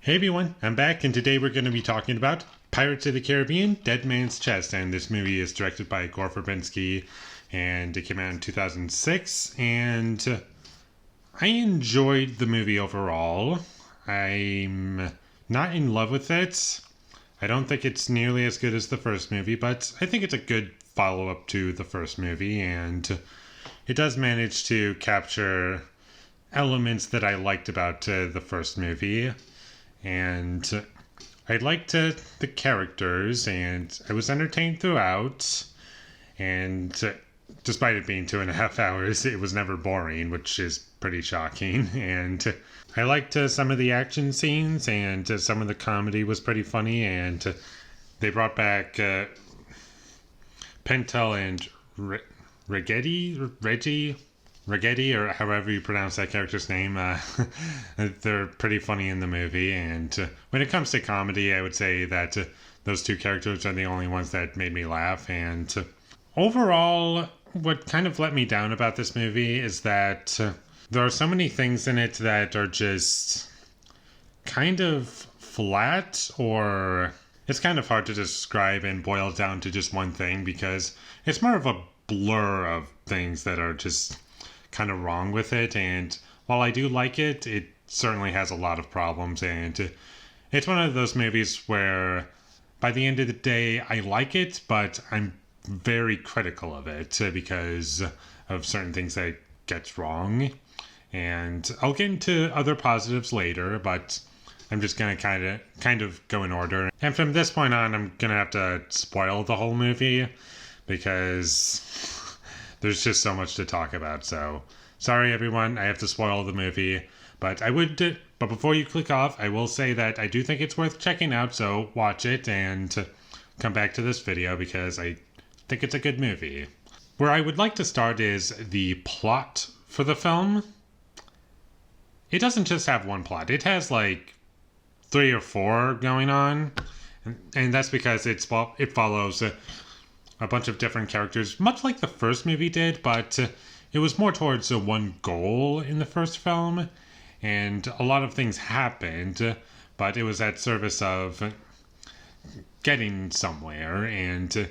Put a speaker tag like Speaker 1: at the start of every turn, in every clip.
Speaker 1: Hey everyone, I'm back, and today we're going to be talking about Pirates of the Caribbean, Dead Man's Chest, and this movie is directed by Gore Verbinski, and it came out in 2006, and I enjoyed the movie overall. I'm not in love with it. I don't think it's nearly as good as the first movie, but I think it's a good follow-up to the first movie, and it does manage to capture elements that I liked about the first movie. And I liked the characters, and I was entertained throughout. And despite it being 2.5 hours, it was never boring, which is pretty shocking. And I liked some of the action scenes, and some of the comedy was pretty funny. And they brought back Pentel and Reggie, or however you pronounce that character's name. They're pretty funny in the movie, and when it comes to comedy, I would say that those two characters are the only ones that made me laugh. And overall, what kind of let me down about this movie is that there are so many things in it that are just kind of flat, or it's kind of hard to describe and boil down to just one thing, because it's more of a blur of things that are just kind of wrong with it. And while I do like it, it certainly has a lot of problems, and it's one of those movies where by the end of the day I like it, but I'm very critical of it because of certain things that it gets wrong. And I'll get into other positives later, but I'm just gonna kind of go in order. And from this point on, I'm gonna have to spoil the whole movie because there's just so much to talk about. So sorry everyone, I have to spoil the movie, but but before you click off, I will say that I do think it's worth checking out, so watch it and come back to this video because I think it's a good movie. Where I would like to start is the plot for the film. It doesn't just have one plot, it has like 3 or 4 going on, and that's because it follows a bunch of different characters, much like the first movie did, but it was more towards one goal in the first film, and a lot of things happened, but it was at service of getting somewhere, and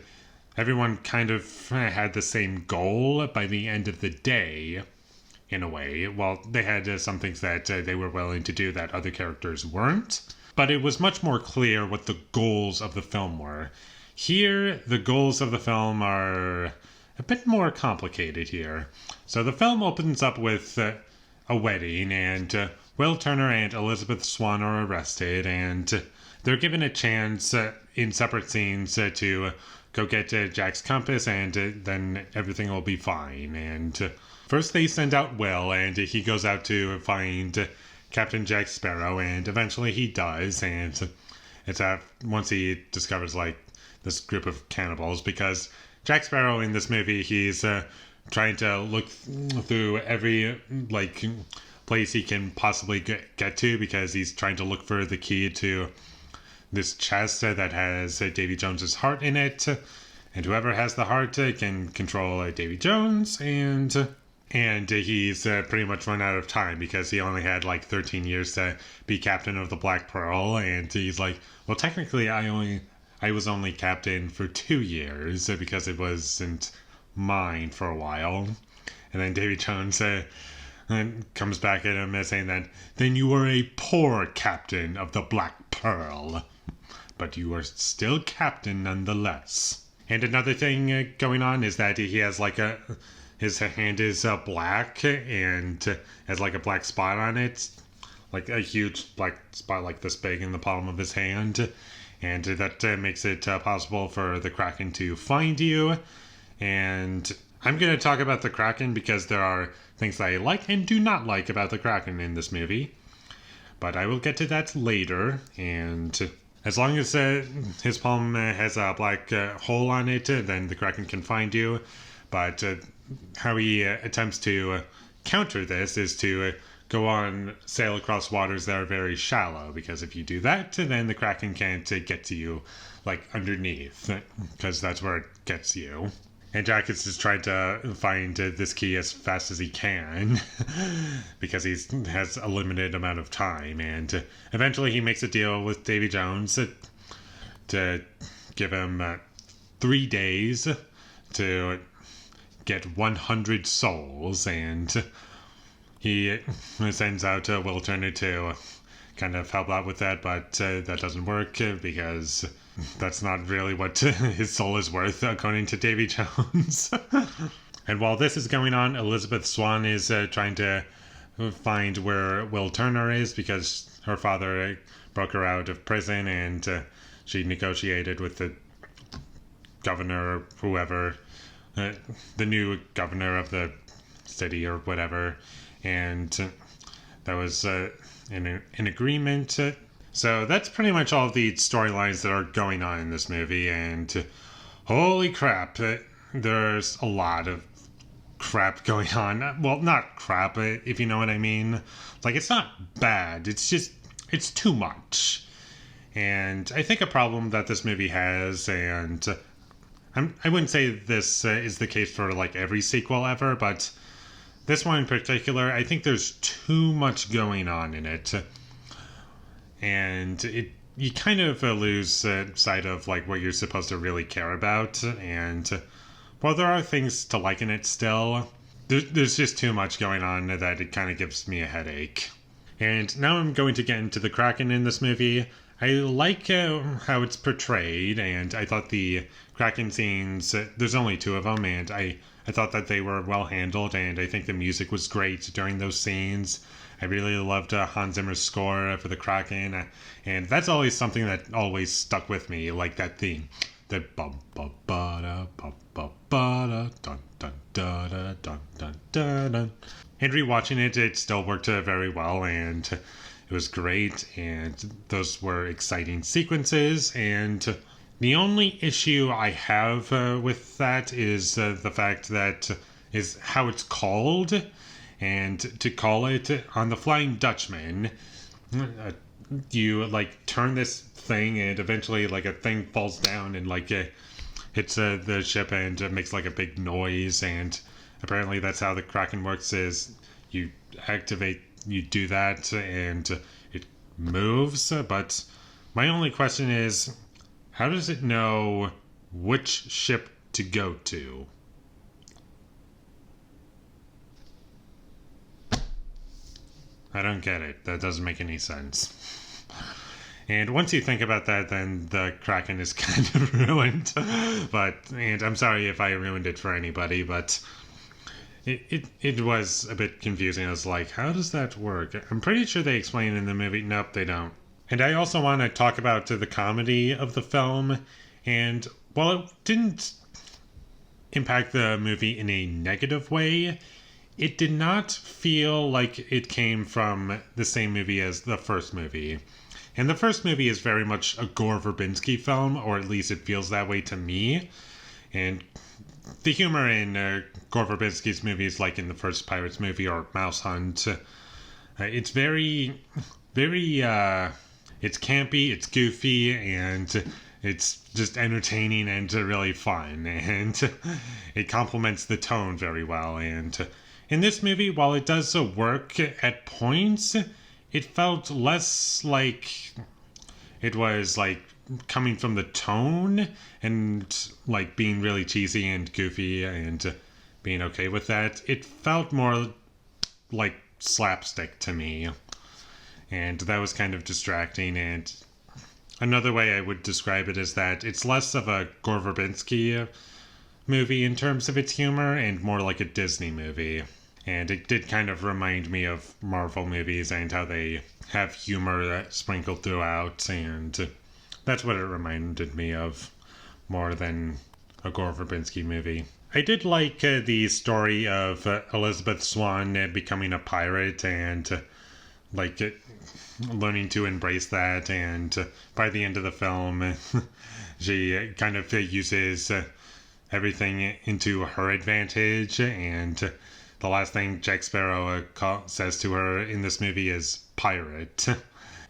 Speaker 1: everyone kind of had the same goal by the end of the day, in a way. Well, they had some things that they were willing to do that other characters weren't, but it was much more clear what the goals of the film were. Here, the goals of the film are a bit more complicated here. So the film opens up with a wedding, and Will Turner and Elizabeth Swann are arrested, and they're given a chance in separate scenes to go get Jack's compass, and then everything will be fine. And first they send out Will, and he goes out to find Captain Jack Sparrow, and eventually he does, and it's once he discovers this group of cannibals, because Jack Sparrow in this movie, he's trying to look through every place he can possibly get to, because he's trying to look for the key to this chest that has Davy Jones's heart in it, and whoever has the heart can control Davy Jones, and he's pretty much run out of time because he only had 13 years to be captain of the Black Pearl, and he's like, well, technically I was only captain for 2 years because it wasn't mine for a while. And then Davy Jones comes back at him saying that, then you were a poor captain of the Black Pearl, but you are still captain nonetheless. And another thing going on is that he has his hand is black and has a black spot on it, like a huge black spot this big in the palm of his hand. And that makes it possible for the Kraken to find you. And I'm going to talk about the Kraken because there are things that I like and do not like about the Kraken in this movie. But I will get to that later. And as long as his palm has a black hole on it, then the Kraken can find you. But how he attempts to counter this is to sail across waters that are very shallow, because if you do that, then the Kraken can't get to you underneath, because that's where it gets you. And Jack is just trying to find this key as fast as he can because he has a limited amount of time. And eventually he makes a deal with Davy Jones to give him 3 days to get 100 souls. And he sends out Will Turner to kind of help out with that, but that doesn't work because that's not really what his soul is worth, according to Davy Jones. And while this is going on, Elizabeth Swann is trying to find where Will Turner is because her father broke her out of prison, and she negotiated with the governor, or whoever, the new governor of the city or whatever, and that was an agreement. So that's pretty much all of the storylines that are going on in this movie, and holy crap, there's a lot of crap going on. Well, not crap, if you know what I mean. Like, it's not bad, it's just, it's too much. And I think a problem that this movie has, and I wouldn't say this is the case for like every sequel ever, but this one in particular, I think there's too much going on in it. And you kind of lose sight of like what you're supposed to really care about. And while there are things to like in it still, there's just too much going on that it kind of gives me a headache. And now I'm going to get into the Kraken in this movie. I like how it's portrayed, and I thought the Kraken scenes, there's only 2 of them, and I thought that they were well handled, and I think the music was great during those scenes. I really loved Hans Zimmer's score for the Kraken, and that's always something that always stuck with me, like that theme. The bum ba ba da ba ba ba da dun dun da dun dun dun dun. And rewatching it, it still worked very well, and it was great, and those were exciting sequences. And the only issue I have with that is the fact that is how it's called. And to call it On the Flying Dutchman, you like turn this thing, and eventually like a thing falls down and like hits the ship and makes like a big noise. And apparently that's how the Kraken works, is you do that and it moves. But my only question is, how does it know which ship to go to? I don't get it. That doesn't make any sense. And once you think about that, then the Kraken is kind of ruined. And I'm sorry if I ruined it for anybody, but it was a bit confusing. I was like, how does that work? I'm pretty sure they explain in the movie. Nope, they don't. And I also want to talk about the comedy of the film. And while it didn't impact the movie in a negative way, it did not feel like it came from the same movie as the first movie. And the first movie is very much a Gore Verbinski film, or at least it feels that way to me. And the humor in Gore Verbinski's movies, like in the first Pirates movie or Mouse Hunt, it's very, very, it's campy, it's goofy, and it's just entertaining and really fun. And it complements the tone very well. And in this movie, while it does work at points, it felt less like it was like coming from the tone and like being really cheesy and goofy and being okay with that. It felt more like slapstick to me, and that was kind of distracting. And another way I would describe it is that it's less of a Gore Verbinski movie in terms of its humor and more like a Disney movie. And it did kind of remind me of Marvel movies and how they have humor sprinkled throughout, and that's what it reminded me of more than a Gore Verbinski movie. I did like the story of Elizabeth Swann becoming a pirate and learning to embrace that, and by the end of the film she kind of uses everything into her advantage. And the last thing Jack Sparrow says to her in this movie is pirate.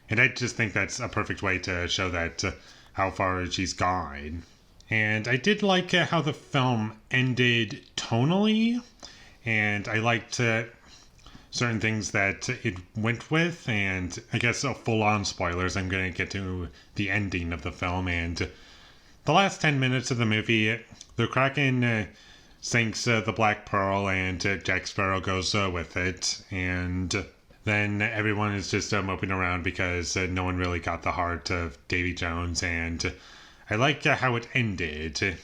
Speaker 1: And I just think that's a perfect way to show that how far she's gone. And I did like how the film ended tonally, and I liked certain things that it went with, and I guess full-on spoilers, I'm going to get to the ending of the film, and the last 10 minutes of the movie, the Kraken sinks the Black Pearl, and Jack Sparrow goes with it, and then everyone is just moping around because no one really got the heart of Davy Jones, and I like how it ended,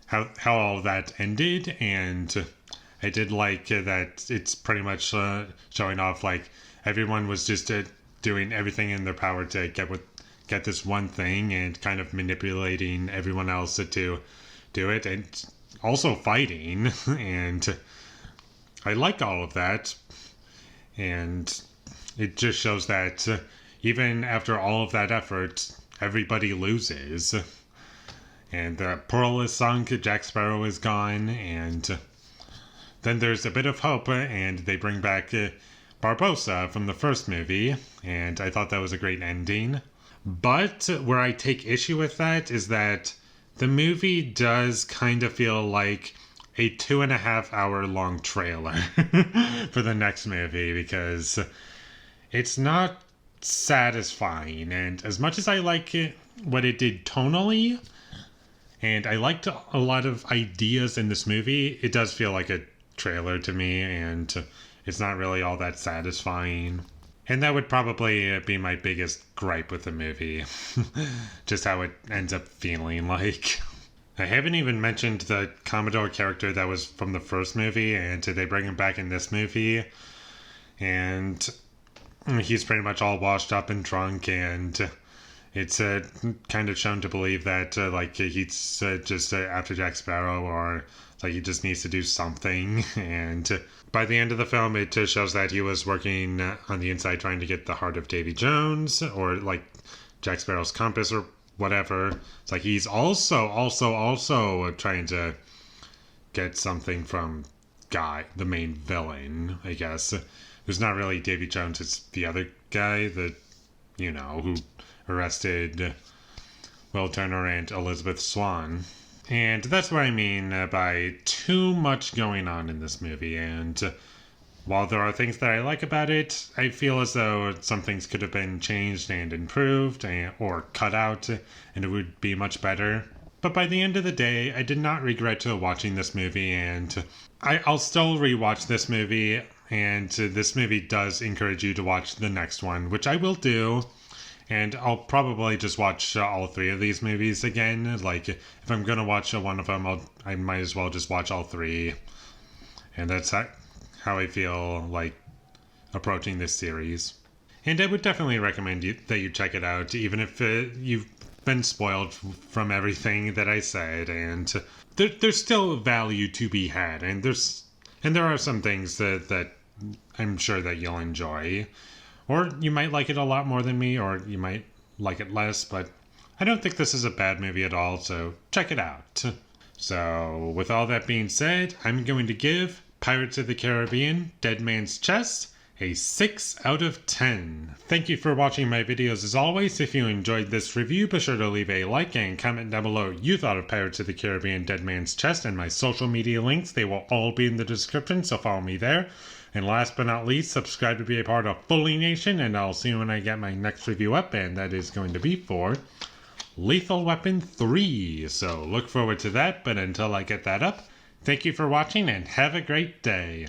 Speaker 1: how all of that ended, and I did like that it's pretty much showing off like everyone was just doing everything in their power to get this one thing and kind of manipulating everyone else to do it, and also fighting, and I like all of that, and it just shows that even after all of that effort, everybody loses, and the pearl is sunk, Jack Sparrow is gone, and then there's a bit of hope, and they bring back Barbossa from the first movie, and I thought that was a great ending. But where I take issue with that is that the movie does kind of feel like a 2.5 hour long trailer for the next movie, because it's not satisfying. And as much as I like what it did tonally, and I liked a lot of ideas in this movie, it does feel like a trailer to me, and it's not really all that satisfying. And that would probably be my biggest gripe with the movie. Just how it ends up feeling like. I haven't even mentioned the Commodore character that was from the first movie, and they bring him back in this movie. And he's pretty much all washed up and drunk, and it's kind of shown to believe that like he's just after Jack Sparrow, or like he just needs to do something. And by the end of the film, it shows that he was working on the inside trying to get the heart of Davy Jones, or like Jack Sparrow's compass or whatever. It's like he's also trying to get something from Guy, the main villain, I guess. Who's not really Davy Jones, it's the other guy that, who arrested Will Turner and Elizabeth Swann. And that's what I mean by too much going on in this movie. And while there are things that I like about it, I feel as though some things could have been changed and improved or cut out, and it would be much better. But by the end of the day, I did not regret watching this movie, and I'll still rewatch this movie. And this movie does encourage you to watch the next one, which I will do. And I'll probably just watch all three of these movies again. Like, if I'm going to watch one of them, I might as well just watch all three. And that's how I feel like approaching this series. And I would definitely recommend that you check it out, even if you've been spoiled from everything that I said. And there's still value to be had. And there are some things that I'm sure that you'll enjoy. Or you might like it a lot more than me, or you might like it less, but I don't think this is a bad movie at all, so check it out. So, with all that being said, I'm going to give Pirates of the Caribbean: Dead Man's Chest a 6 out of 10. Thank you for watching my videos as always. If you enjoyed this review, be sure to leave a like and comment down below what you thought of Pirates of the Caribbean: Dead Man's Chest, and my social media links. They will all be in the description, so follow me there. And last but not least, subscribe to be a part of Foley Nation, and I'll see you when I get my next review up, and that is going to be for Lethal Weapon 3. So look forward to that, but until I get that up, thank you for watching and have a great day.